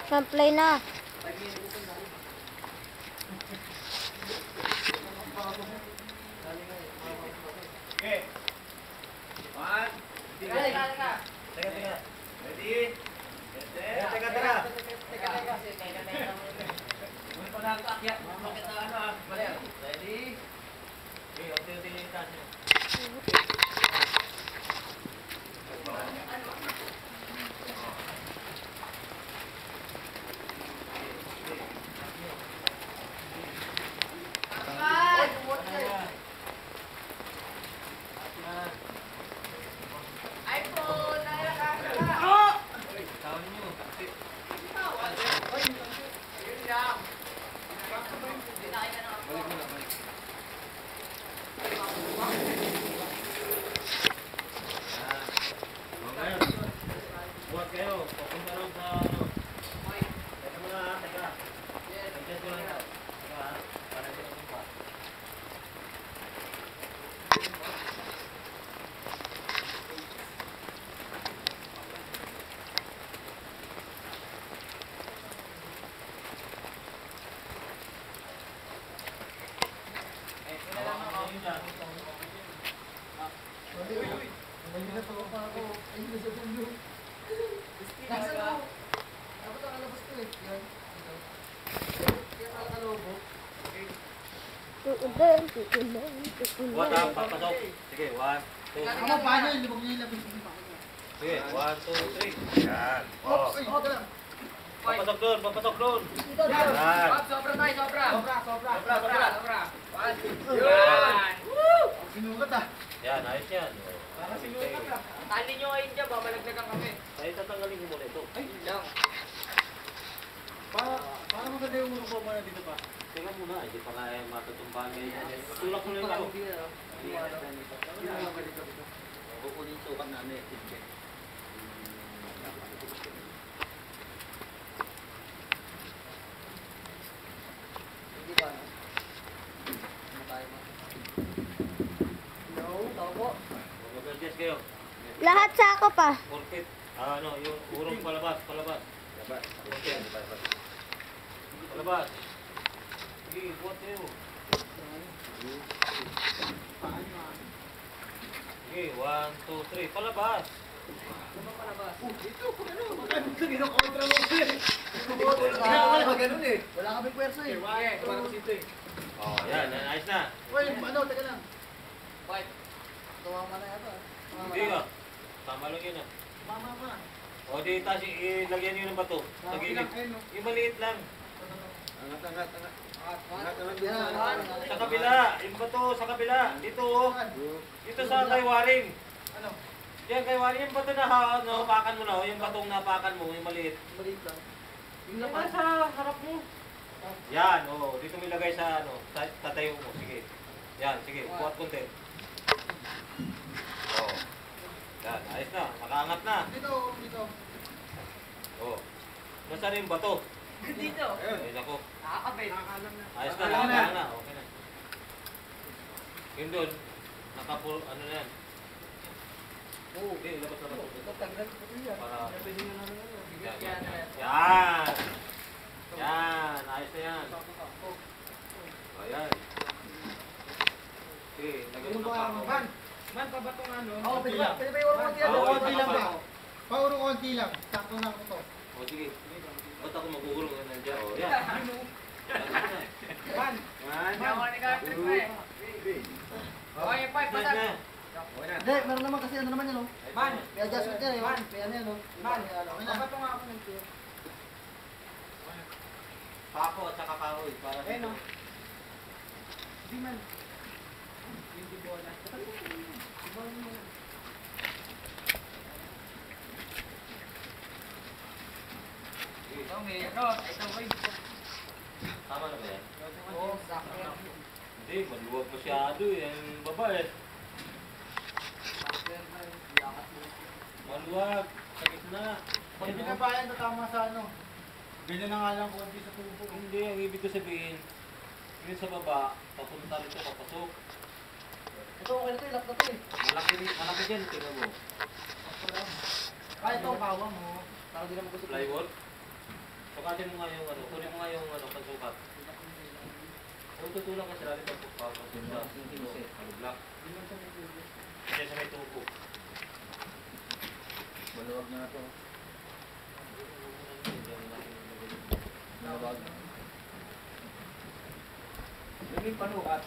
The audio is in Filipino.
Samplay na. Okay. One. Teka. Ready? Teka. Muna pa lang kaakyat. Bakit na ano ah? Ready? Okay, unti-unti yung taas nyo. Buat kayo, papunta rin sa ano. Teka muna ha, teka. Teka ko lang ito. Teka ha, para sila kumpa. Buat ang papasok. Sige, 1, 2, 3. Ano paano yun? Hindi mo nilabas yung pa. Sige, 1, 2, 3. Yan. Oh. Papasok doon. Yan. Sobra tayo, sobra. Sinukat ah. Yan, ayos yan. Para sinukat ah. Tali nyo ngayon dyan, babalagdagan kami. Ay, tatanggalin ko muna ito. Ay, lang. Para maganda yung ulo ko muna dito pa. Teka muna, hindi pa kaya matutumbahan ngayon. Tulak mo lang ito. Kukunin yung sukat namin. Hindi ba? Ano tayo mo? No, tao po. Mag-adjust kayo. Lahat sako pa. Forfeit. Ano, yung urong palabas. Palabas. Sige, buhat kayo. Sige, 1, 2, 3. Palabas. Ano palabas? Ginokontra mo ko eh. Ganun eh. Wala kami pwersa eh. Para ko sito eh. Oh, yan. Ayos na. Uy, ano, teka lang. White. Tumama na yata. Hindi ka. Tama lang yun ah. Mama. O, di taas, ilagyan nyo ng bato. Sa gilid. Yung maliit lang. Angat. Sa kabila. Yung bato sa kabila. Dito oh. Dito sa kay Waring. Ano? Yan kay Waring. Yung bato na napakan mo na. Yung batong napakan mo. Yung maliit. Maliit lang. Yung naman sa harap mo. Yan. O, dito mo ilagay sa ano. Tatayo mo. Sige. Yan. Sige. Buhat konti. O. Yan. Ayos na. Nakaangat na. Dito. O. Nasaan yung bato? Dito. Ay, nako. Nakakabit. Ayos na, nakakaya na. Okay na. Yun doon, nakapuro, ano na yan. Oo, okay, labas na bato. Para, yan. Yan, ayos na yan. Ayan. Okay, lagyan mo ng pako. Man, pabatong ano? Oo, pwede ba yung konti lang? Oo, Konti lang pako. ba? Pauro konti lang. Sakto na ako to. O, sige. Ba't ako mag-uulong na nandiyan? O, yan. Man. Yawa ni Carter pa eh. Okay, yung pipe, Yan patag. na. Hindi, meron naman kasi ano naman yan oh. Man. May adjustment yan eh. Man. May ano yan oh. Man. Okay na. Pabatong ako ng tiyo. Pako at saka kahoy. Para Eh, no. dito. Di man. Hindi bola. Ito, may ano. Ito, boy. Tama na ba yan? Oo, sakto yan. Hindi, maluwag masyado eh. Ang babae. Sakto yan, man. Yakas mo. Maluwag. Sa gitna. Pag binabayan na tama sa ano. Ganyan na nga lang konti sa tubo. Hindi, ang ibig ko sabihin, yun sa baba, papunta rito, papasok. Ito okay na to, ilap na to eh. Malaki dyan, tingnan mo. Kahit ito, kawa mo. Para di naman gusto. Plywood? Sukatin mo nga yung ano, kunin mo nga yung ano, pagsukat. Kung tutulong ka sa lalim ng pagpapasok sa ano, block. Kasi sa may tubo. Maluwag na ito. Maluwag. Yung panukat.